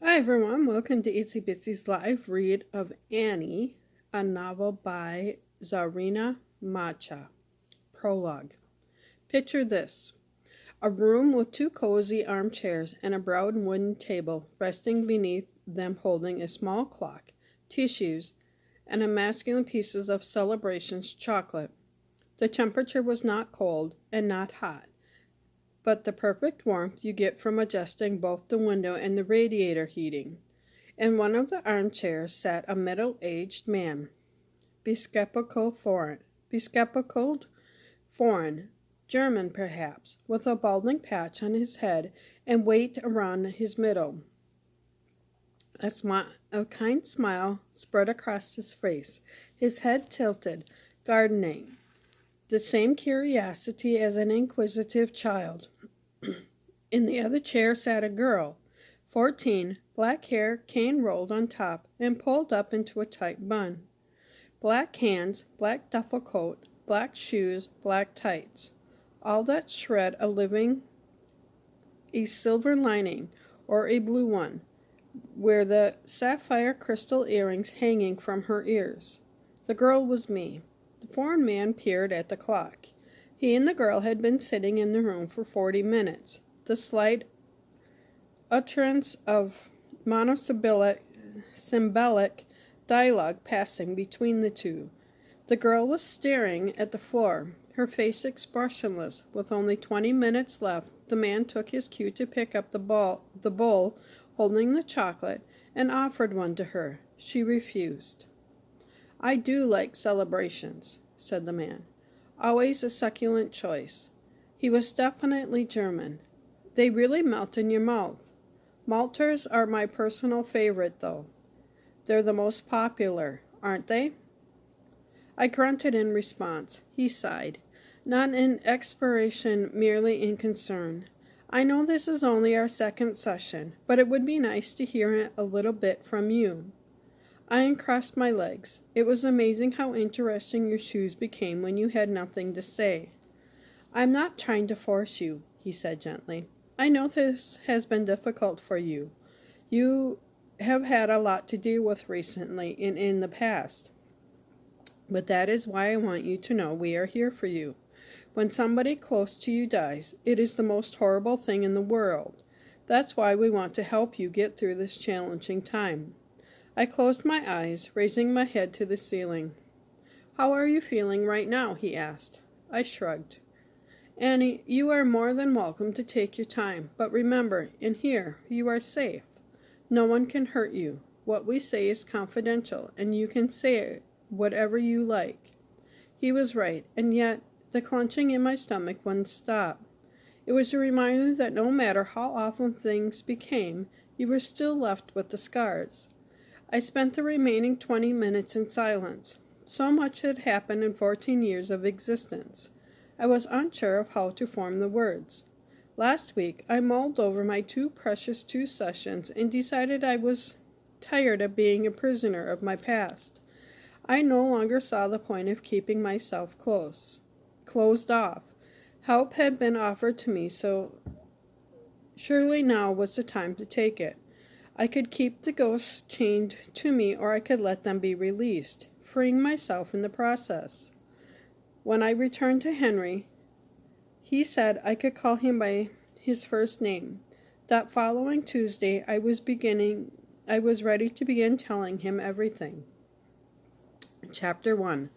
Hi everyone, welcome to Itsy Bitsy's live read of Annie, a novel by Zarina Macha. Prologue. Picture this: a room with two cozy armchairs and a brown wooden table resting beneath them holding a small clock, tissues, and a masculine pieces of celebrations chocolate. The temperature was not cold and not hot, but the perfect warmth you get from adjusting both the window and the radiator heating. In one of the armchairs sat a middle-aged man, bespectacled foreign, German perhaps, with a balding patch on his head and weight around his middle. A kind smile spread across his face, his head tilted, gardening, the same curiosity as an inquisitive child. In the other chair sat a girl, 14, black hair cane rolled on top and pulled up into a tight bun. Black hands, black duffel coat, black shoes, black tights. All that shred a silver lining, or a blue one, where the sapphire crystal earrings hanging from her ears. The girl was me. The foreign man peered at the clock. He and the girl had been sitting in the room for 40 minutes. The slight utterance of monosyllabic dialogue passing between the two. The girl was staring at the floor, her face expressionless. With only 20 minutes left, the man took his cue to pick up the bowl holding the chocolate and offered one to her. She refused. "I do like celebrations," said the man. "Always a succulent choice." He was definitely German. "They really melt in your mouth. Malters are my personal favorite, though. They're the most popular, aren't they?" I grunted in response. He sighed, not in expiration, merely in concern. "I know this is only our second session, but it would be nice to hear a little bit from you." I uncrossed my legs. It was amazing how interesting your shoes became when you had nothing to say. "I'm not trying to force you," he said gently. "I know this has been difficult for you. You have had a lot to deal with recently and in the past. But that is why I want you to know we are here for you. When somebody close to you dies, it is the most horrible thing in the world. That's why we want to help you get through this challenging time." I closed my eyes, raising my head to the ceiling. "How are you feeling right now?" he asked. I shrugged. "Annie, you are more than welcome to take your time, but remember, in here, you are safe. No one can hurt you. What we say is confidential, and you can say whatever you like." He was right, and yet the clenching in my stomach wouldn't stop. It was a reminder that no matter how awful things became, you were still left with the scars. I spent the remaining 20 minutes in silence. So much had happened in 14 years of existence. I was unsure of how to form the words. Last week, I mulled over my two precious 2 sessions and decided I was tired of being a prisoner of my past. I no longer saw the point of keeping myself closed off. Help had been offered to me, so surely now was the time to take it. I could keep the ghosts chained to me, or I could let them be released, freeing myself in the process. When I returned to Henry, he said I could call him by his first name. That following Tuesday, I was ready to begin telling him everything. Chapter 1.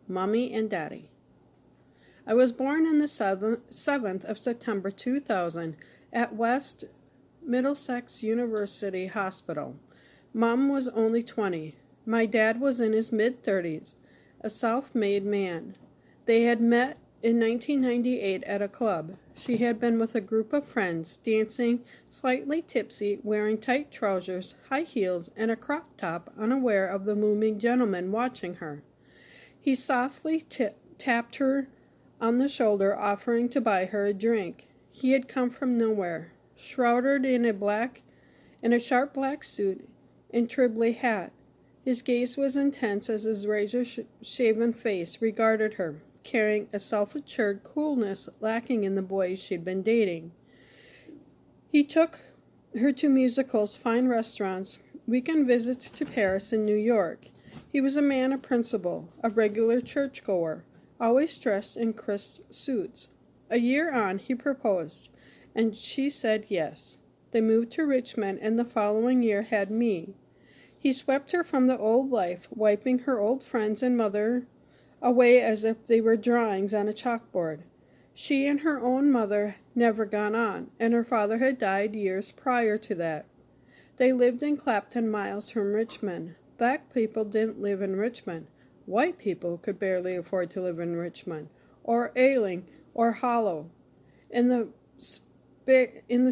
Mommy and Daddy. I was born on the 7th of September 2000 at West Middlesex University Hospital. Mom was only 20. My dad was in his mid-30s, a self-made man. They had met in 1998 at a club. She had been with a group of friends, dancing, slightly tipsy, wearing tight trousers, high heels, and a crop top, unaware of the looming gentleman watching her. He softly tapped her on the shoulder, offering to buy her a drink. He had come from nowhere, shrouded in a sharp black suit and Tribbley hat. His gaze was intense as his razor-shaven face regarded her, carrying a self-assured coolness lacking in the boys she'd been dating. He took her to musicals, fine restaurants, weekend visits to Paris and New York. He was a man of principle, a regular churchgoer, always dressed in crisp suits. A year on, he proposed, and she said yes. They moved to Richmond, and the following year had me. He swept her from the old life, wiping her old friends and mother away as if they were drawings on a chalkboard. She and her own mother never gone on, and her father had died years prior to that. They lived in Clapton, miles from Richmond. Black people didn't live in Richmond. White people could barely afford to live in Richmond, or Ailing, or Hollow. In the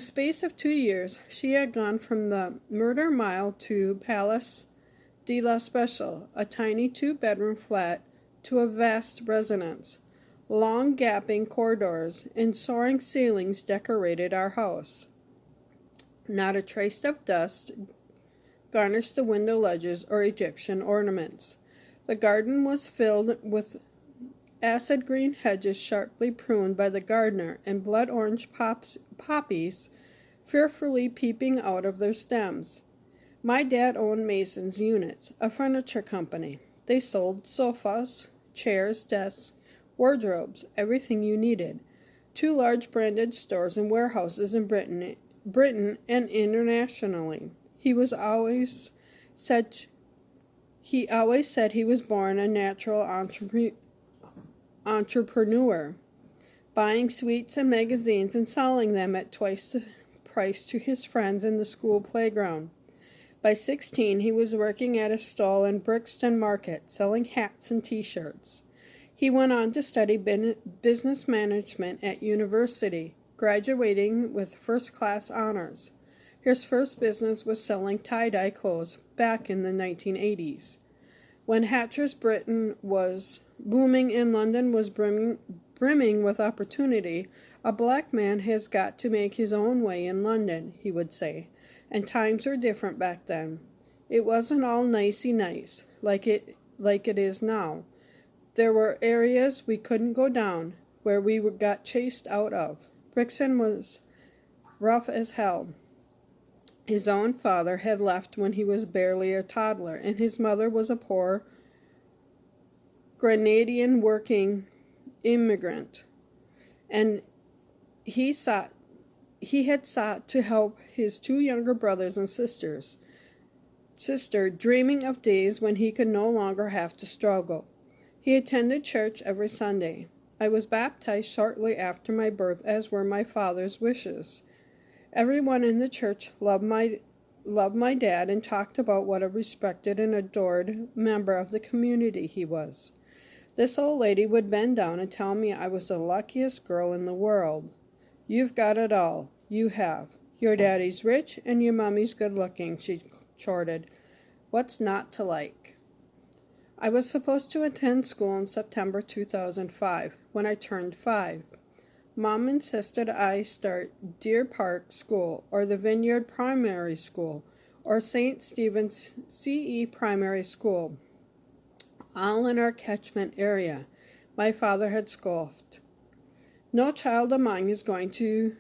space of 2 years, she had gone from the Murder Mile to Palace de la Special, a tiny 2-bedroom flat, to a vast residence. Long gaping corridors and soaring ceilings decorated our house. Not a trace of dust garnished the window ledges or Egyptian ornaments. The garden was filled with acid green hedges sharply pruned by the gardener, and blood orange poppies fearfully peeping out of their stems. My dad owned Mason's Units, a furniture company. They sold sofas, chairs, desks, wardrobes, everything you needed. 2 large branded stores and warehouses in Britain and internationally. He always said he was born a natural entrepreneur, buying sweets and magazines and selling them at twice the price to his friends in the school playground. By 16, he was working at a stall in Brixton Market, selling hats and T-shirts. He went on to study business management at university, graduating with first-class honors. His first business was selling tie-dye clothes back in the 1980s. When Hatcher's Britain was booming and London was brimming with opportunity, a black man has got to make his own way in London, he would say, and times were different back then. It wasn't all nicey nice, like it is now. There were areas we couldn't go down, where we got chased out of. Brixton was rough as hell. His own father had left when he was barely a toddler, and his mother was a poor Grenadian working immigrant. And he had sought to help his 2 younger brothers and sister, dreaming of days when he could no longer have to struggle. He attended church every Sunday. I was baptized shortly after my birth, as were my father's wishes. Everyone in the church loved my dad and talked about what a respected and adored member of the community he was. This old lady would bend down and tell me I was the luckiest girl in the world. You've got it all. You have. Your daddy's rich and your mommy's good-looking, she chortled. What's not to like? I was supposed to attend school in September 2005, when I turned 5. Mom insisted I start Deer Park School, or the Vineyard Primary School, or St. Stephen's CE Primary School, all in our catchment area. My father had scoffed. No child among is going to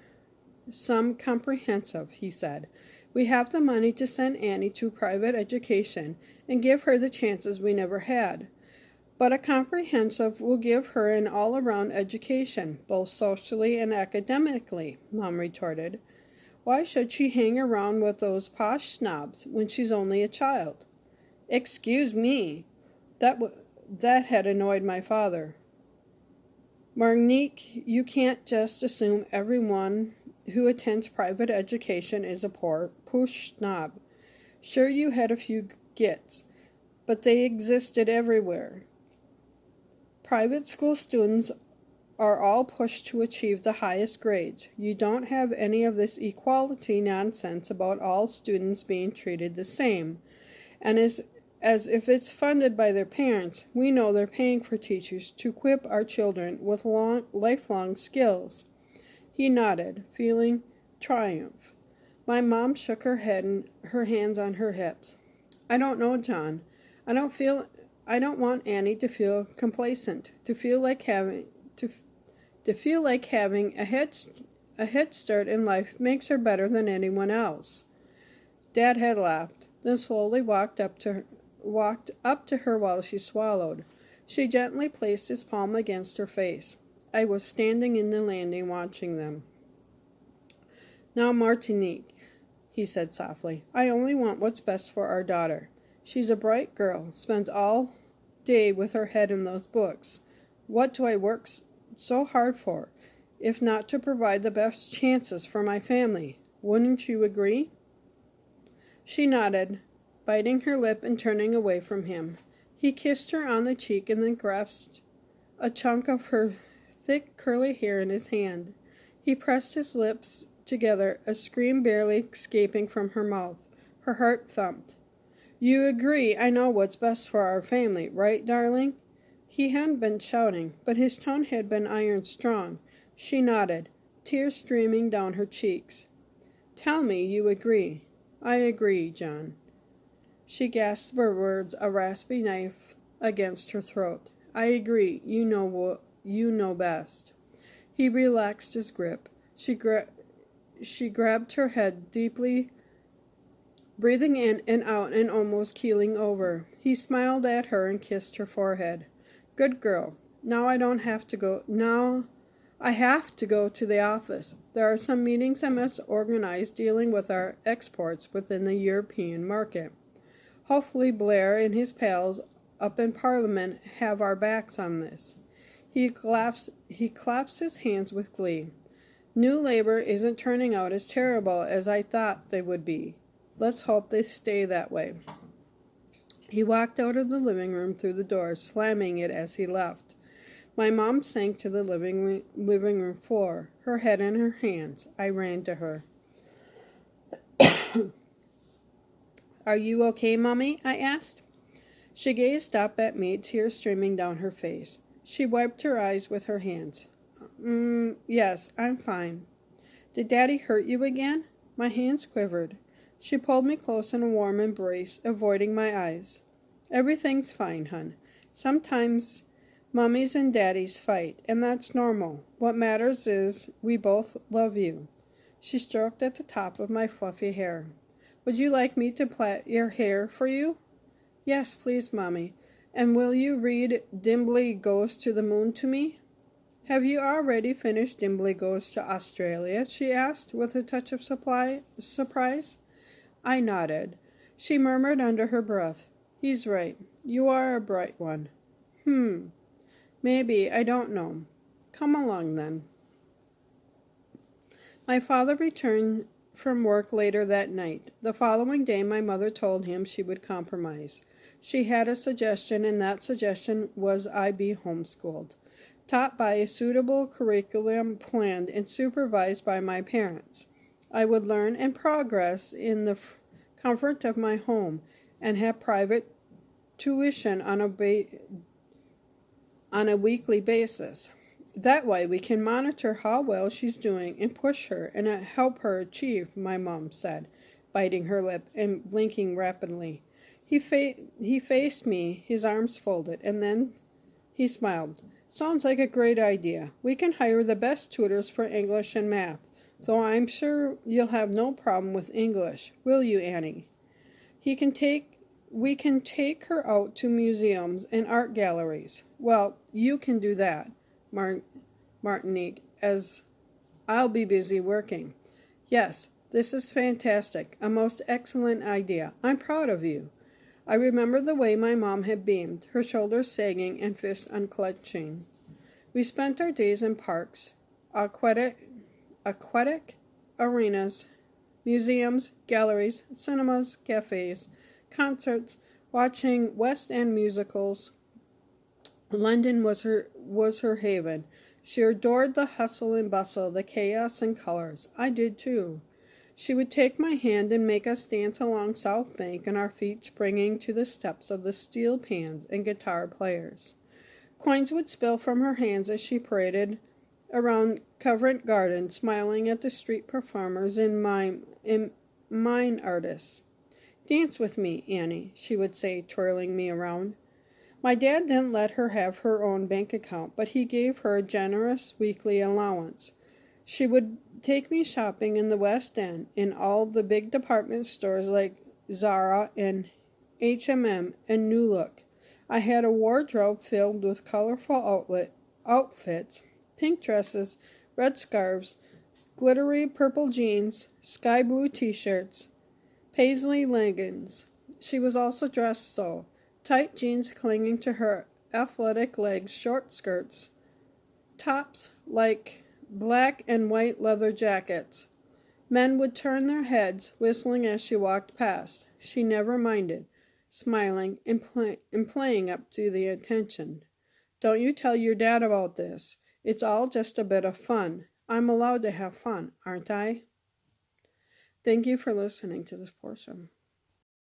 some comprehensive, he said. We have the money to send Annie to private education and give her the chances we never had. But a comprehensive will give her an all-around education, both socially and academically, Mom retorted. Why should she hang around with those posh snobs when she's only a child? Excuse me. That had annoyed my father. Marnique, you can't just assume everyone who attends private education is a push snob. Sure, you had a few gits, but they existed everywhere. Private school students are all pushed to achieve the highest grades. You don't have any of this equality nonsense about all students being treated the same. And as if it's funded by their parents, we know they're paying for teachers to equip our children with lifelong skills. He nodded, feeling triumph. My mom shook her head and her hands on her hips. I don't know, John. I don't want Annie to feel complacent, to feel like having a A head start in life makes her better than anyone else." Dad had laughed, then slowly walked up to her while she swallowed. She gently placed his palm against her face. I was standing in the landing watching them. "Now, Martinique," he said softly, "I only want what's best for our daughter. She's a bright girl, spends all day with her head in those books. What do I work so hard for, if not to provide the best chances for my family? Wouldn't you agree?" She nodded, biting her lip and turning away from him. He kissed her on the cheek and then grasped a chunk of her thick curly hair in his hand. He pressed his lips together, a scream barely escaping from her mouth. Her heart thumped. "You agree I know what's best for our family, right, darling?" He hadn't been shouting, but his tone had been iron strong. She nodded, tears streaming down her cheeks. "Tell me you agree." "I agree, John." She gasped her words, a raspy knife against her throat. "I agree. You know best." He relaxed his grip. She grabbed her head deeply, breathing in and out and almost keeling over. He smiled at her and kissed her forehead. "Good girl. Now I have to go to the office. There are some meetings I must organize dealing with our exports within the European market. Hopefully Blair and his pals up in Parliament have our backs on this." He claps his hands with glee. "New Labour isn't turning out as terrible as I thought they would be. Let's hope they stay that way." He walked out of the living room through the door, slamming it as he left. My mom sank to the living room floor, her head in her hands. I ran to her. "Are you okay, Mommy?" I asked. She gazed up at me, tears streaming down her face. She wiped her eyes with her hands. Yes, I'm fine." "Did Daddy hurt you again?" My hands quivered. She pulled me close in a warm embrace, avoiding my eyes. "Everything's fine, hon. Sometimes Mummies and Daddies fight, and that's normal. What matters is we both love you." She stroked at the top of my fluffy hair. "Would you like me to plait your hair for you?" "Yes, please, Mommy. And will you read Dimbly Goes to the Moon to me?" "Have you already finished Dimbly Goes to Australia?" she asked, with a touch of surprise. I nodded. She murmured under her breath, "He's right. You are a bright one." Maybe, I don't know. Come along, then." My father returned from work later that night. The following day my mother told him she would compromise. She had a suggestion, and that suggestion was I be homeschooled, taught by a suitable curriculum planned and supervised by my parents. I would learn and progress in the comfort of my home and have private tuition on a weekly basis. That way we can monitor how well she's doing and push her and help her achieve, my mom said, biting her lip and blinking rapidly. He faced me, his arms folded, and then he smiled. "Sounds like a great idea. We can hire the best tutors for English and math, though I'm sure you'll have no problem with English. Will you, Annie? We can take her out to museums and art galleries." "Well, you can do that, Martinique, as I'll be busy working." "Yes, this is fantastic. A most excellent idea. I'm proud of you." I remember the way my mom had beamed, her shoulders sagging and fists unclenching. We spent our days in parks, aquatic arenas, museums, galleries, cinemas, cafes, concerts, watching West End musicals. London was her haven. She adored the hustle and bustle, the chaos and colors. I did too. She would take my hand and make us dance along South Bank, and our feet springing to the steps of the steel pans and guitar players. Coins would spill from her hands as she paraded around Covent Garden, smiling at the street performers and mime artists. "Dance with me, Annie," she would say, twirling me around. My dad didn't let her have her own bank account, but he gave her a generous weekly allowance. She would take me shopping in the West End, in all the big department stores like Zara and H&M and New Look. I had a wardrobe filled with colorful outfits, pink dresses, red scarves, glittery purple jeans, sky blue t-shirts, paisley leggings. She was also dressed so, tight jeans clinging to her athletic legs, short skirts, tops like black and white leather jackets. Men would turn their heads, whistling as she walked past. She never minded, smiling and playing up to the attention. Don't you tell your dad about this. It's all just a bit of fun. I'm allowed to have fun, aren't I? Thank you for listening to this portion.